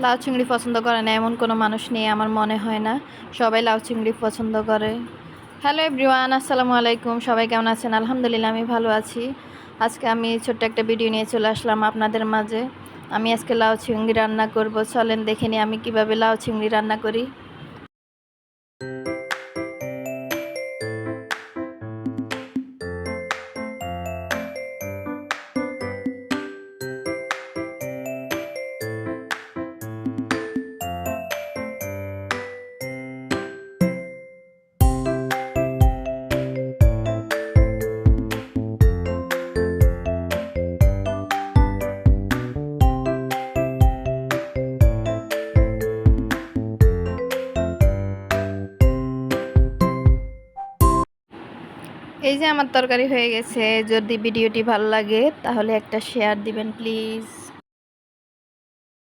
লাউ চিংড়ি পছন্দ করে না এমন কোনো মানুষ নেই আমার মনে হয় না। সবাই লাউ চিংড়ি পছন্দ করে। হ্যালো এভরিওয়ান, আসসালামু আলাইকুম। সবাই কেমন আছেন? আলহামদুলিল্লাহ আমি ভালো আছি। আজকে আমি ছোট্ট একটা ভিডিও নিয়ে চলে আসলাম আপনাদের মাঝে। আমি আজকে লাউ চিংড়ি রান্না করব। চলেন দেখে নিই আমি কিভাবে লাউ চিংড়ি রান্না করি। এই যে আমার তরকারি হয়ে গেছে। যদি ভিডিওটি ভালো লাগে তাহলে একটা শেয়ার দিবেন প্লিজ।